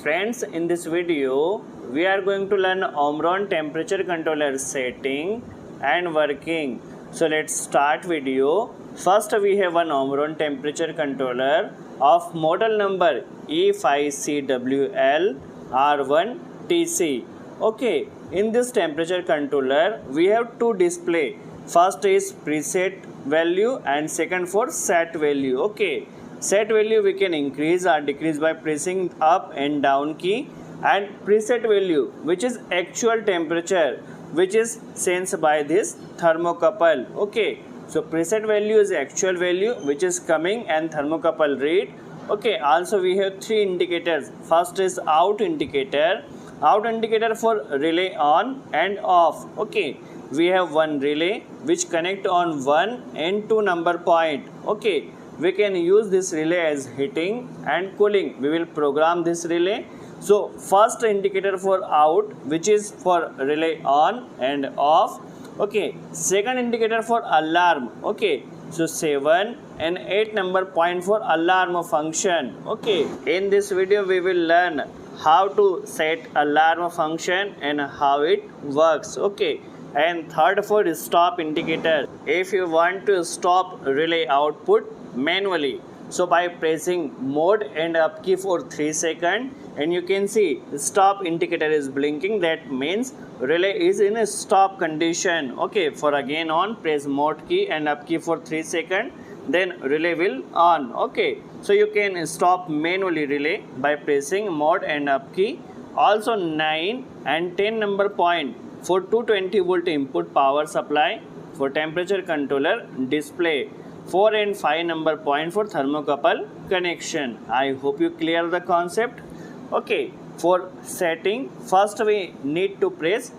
Friends, in this video we are going to learn Omron temperature controller setting and working. So let's start video. First we have one Omron temperature controller of model number E5CWL R1TC. Okay, in this temperature controller we have two display. First is preset value and second for set value. Okay, set value we can increase or decrease by pressing up and down key, and preset value which is actual temperature which is sensed by this thermocouple. Okay, so preset value is actual value which is coming and thermocouple read. Okay, also we have three indicators. First is out indicator for relay on and off. Okay, we have one relay which connect on 1 and 2 number point. Okay, we can use this relay as heating and cooling. We will program this relay. So first indicator for out which is for relay on and off. Okay, second indicator for alarm. Okay, so 7 and 8 number point for alarm function. Okay, in this video we will learn how to set alarm function and how it works. Okay, and third for stop indicator. If you want to stop relay output manually, so by pressing mode and up key for 3 seconds, and you can see stop indicator is blinking, that means relay is in a stop condition. Okay, for again on, press mode key and up key for 3 seconds, then relay will on. Okay, so you can stop manually relay by pressing mode and up key. Also 9 and 10 number point for 220 volt input power supply for temperature controller display. 4 and 5 number point for thermocouple connection. I hope you clear the concept. Okay, for setting, first we need to press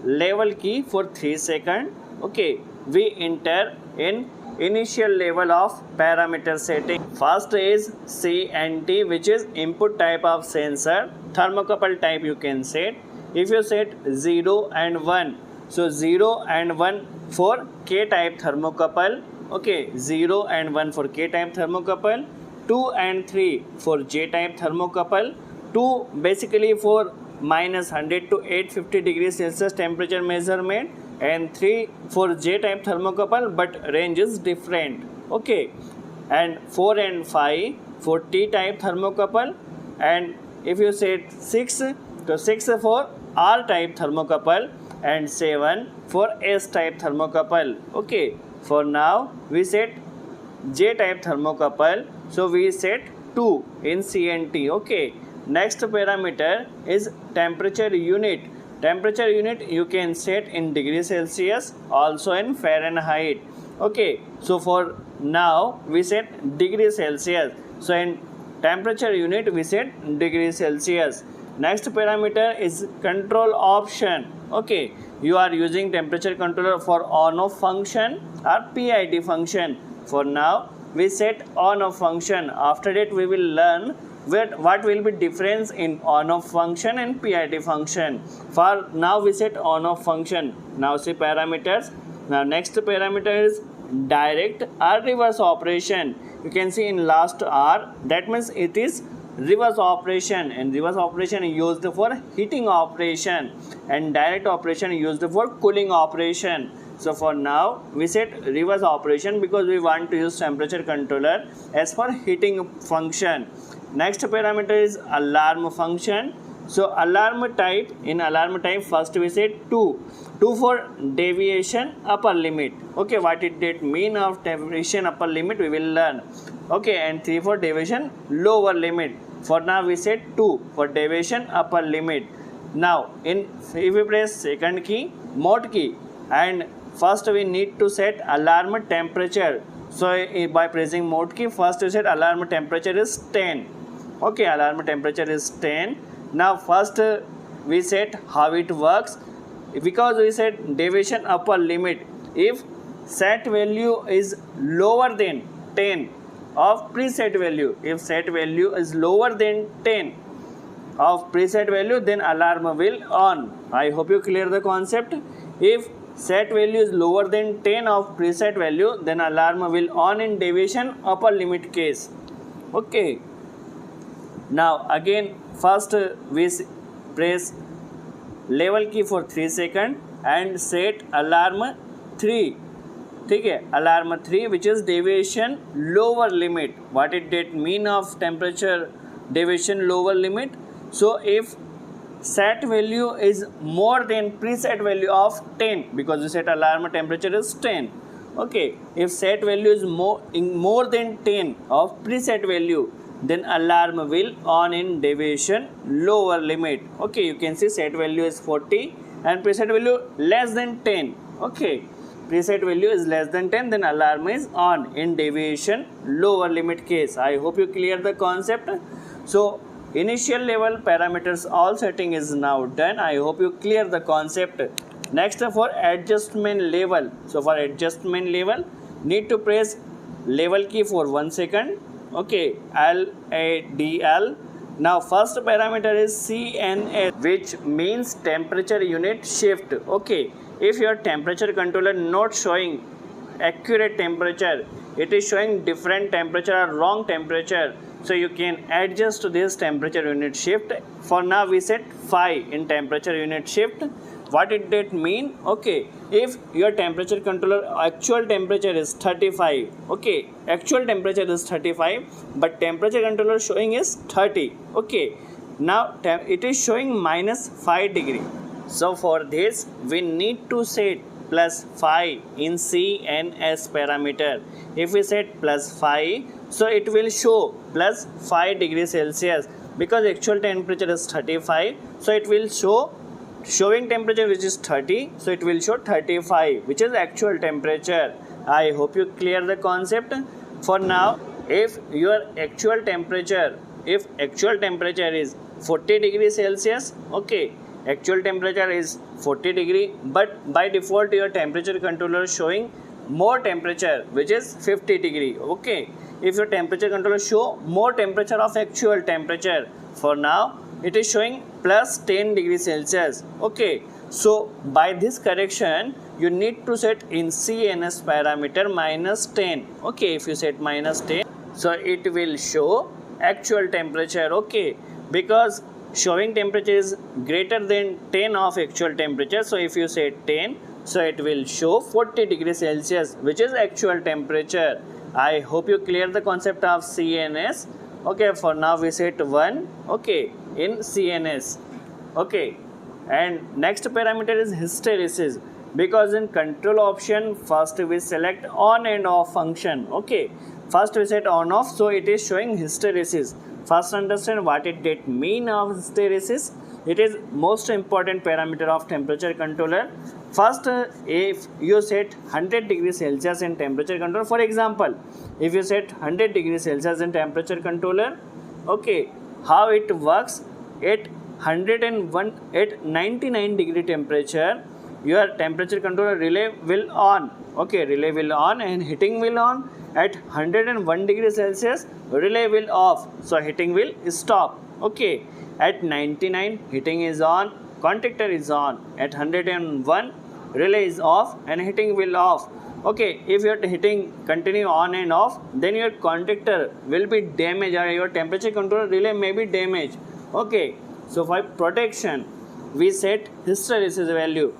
level key for 3 seconds. Okay, we enter in initial level of parameter setting. First is C and T, which is input type of sensor. Thermocouple type you can set. If you set 0 and 1, so 0 and 1 for K type thermocouple. Okay, 0 and 1 for K type thermocouple, 2 and 3 for J type thermocouple, 2 basically for minus 100 to 850 degrees Celsius temperature measurement, and 3 for J type thermocouple, but range is different. Okay, and 4 and 5 for T type thermocouple, and if you set 6, so 6 for R type thermocouple, and 7 for S type thermocouple. Okay, for now we set J type thermocouple, so we set 2 in CNT. Okay, next parameter is temperature unit. Temperature unit you can set in degrees Celsius, also in Fahrenheit. Okay, so for now we set degrees Celsius, so in temperature unit we set degrees Celsius. Next parameter is control option. Okay, you are using temperature controller for on off function or PID function. For now we set on off function. After that we will learn what will be difference in on off function and PID function. For now we set on off function. Now see parameters. Now next parameter is direct or reverse operation. You can see in last R, that means it is reverse operation, and reverse operation used for heating operation, and direct operation used for cooling operation. So for now we set reverse operation because we want to use temperature controller as for heating function. Next parameter is alarm function. So alarm type, in alarm type first we set 2 for deviation upper limit. Okay, what it mean of deviation upper limit we will learn. Okay, and 3 for deviation lower limit. For now we set 2 for deviation upper limit. Now if we press second key, mode key, and first we need to set alarm temperature. So by pressing mode key, first we set alarm temperature is 10. Okay, alarm temperature is 10. Now first we set how it works, because we set deviation upper limit. If set value is lower than 10 of preset value, if set value is lower than 10 of preset value, then alarm will on. I hope you clear the concept. If set value is lower than 10 of preset value, then alarm will on in deviation upper limit case. Okay, Now again first press level key for 3 seconds and set alarm 3. ठीक है, alarm 3 which is deviation lower limit. What it did mean of temperature deviation lower limit? So if set value is more than preset value of 10, because we set alarm temperature is 10. Okay, if set value is more than 10 of preset value, then alarm will on in deviation lower limit. Okay, you can see set value is 40 and preset value less than 10. Okay, preset value is less than 10, then alarm is on in deviation lower limit case. I hope you clear the concept. So initial level parameters all setting is now done. I hope you clear the concept. Next for adjustment level. So for adjustment level, need to press level key for 1 second. Okay, LADL. Now first parameter is CNS, which means temperature unit shift. Okay, if your temperature controller not showing accurate temperature, it is showing different temperature or wrong temperature, so you can adjust this temperature unit shift. For now we set 5 in temperature unit shift. What it did mean? Okay, if your temperature controller actual temperature is 35, okay, actual temperature is 35 but temperature controller showing is 30. Okay, now it is showing -5 degree. So for this we need to set +5 in CNS parameter. If we set +5, so it will show +5 degrees Celsius, because actual temperature is 35, so it will show showing temperature which is 30, so it will show 35 which is actual temperature. I hope you clear the concept. For now, if your actual temperature is 40 degrees Celsius, okay, actual temperature is 40 degree, but by default your temperature controller showing more temperature which is 50 degree. Okay, if your temperature controller show more temperature of actual temperature, for now it is showing +10 degrees Celsius. Okay, so by this correction you need to set in CNS parameter -10. Okay, if you set -10, so it will show actual temperature. Okay, because showing temperature is greater than 10 of actual temperature, so if you set 10, so it will show 40 degrees Celsius which is actual temperature. I hope you clear the concept of CNS. Okay, for now we set 1, okay, in CNS. Okay, and next parameter is hysteresis, because in control option first we select on and off function. Okay, first we set on off, so it is showing hysteresis. First understand what it did mean of hysteresis. It is most important parameter of temperature controller. First, if you set 100 degrees Celsius in temperature controller, for example, if you set 100 degrees Celsius in temperature controller, okay, how it works? At 101, at 99 degree temperature, your temperature controller relay will on. Okay, relay will on and heating will on. At 101 degrees Celsius, relay will off, so heating will stop. Okay, at 99 heating is on, contactor is on. At 101 relay is off and heating will off. Okay, if your heating continue on and off, then your contactor will be damaged or your temperature controller relay may be damaged. Okay, so for protection we set hysteresis value.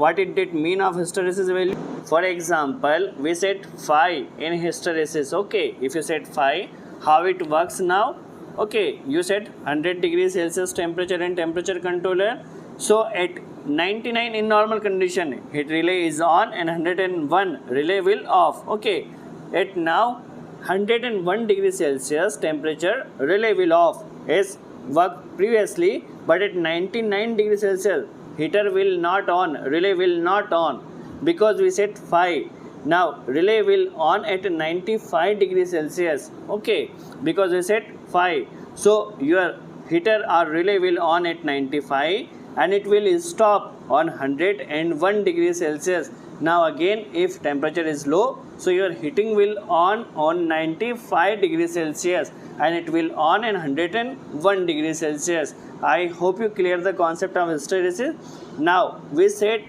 What it did mean of hysteresis value? For example, we set 5 in hysteresis. Okay, if you set 5, how it works now? Okay, you set 100 degrees Celsius temperature in temperature controller. So at 99 in normal condition, heat relay is on and 101 relay will off. Okay, at now 101 degrees Celsius temperature relay will off as worked previously, but at 99 degrees Celsius heater will not on, relay will not on, because we set 5. Now relay will on at 95 degrees Celsius. Okay, because we set 5, so your heater or relay will on at 95 and it will stop on 101 degrees Celsius. Now again, if temperature is low, so your heating will on 95 degrees Celsius and it will on at 101 degrees Celsius. I hope you clear the concept of hysteresis. Now we set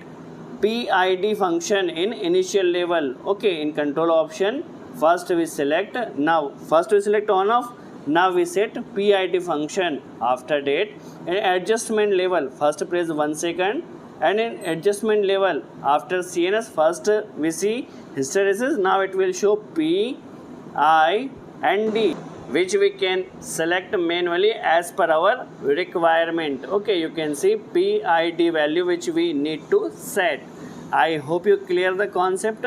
PID function in initial level. Okay, in control option, first we select on off Now we set PID function. After that, in adjustment level, first press 1 second, and in adjustment level after CNS, first we see hysteresis. Now it will show P, I and D, which we can select manually as per our requirement. Okay, you can see PID value which we need to set. I hope you clear the concept.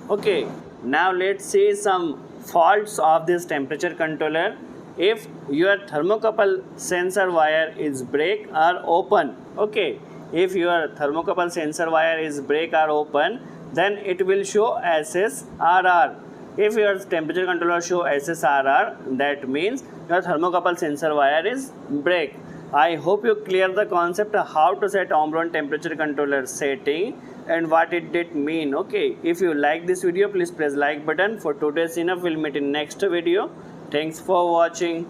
Okay, now let's see some faults of this temperature controller. If your thermocouple sensor wire is break or open, okay, if your thermocouple sensor wire is break or open, then it will show SSRR. If your temperature controller show SSRR, that means your thermocouple sensor wire is break. I hope you clear the concept how to set Omron temperature controller setting and what it did mean. Okay, if you like this video, please press like button. For today's enough, we'll meet in next video. Thanks for watching.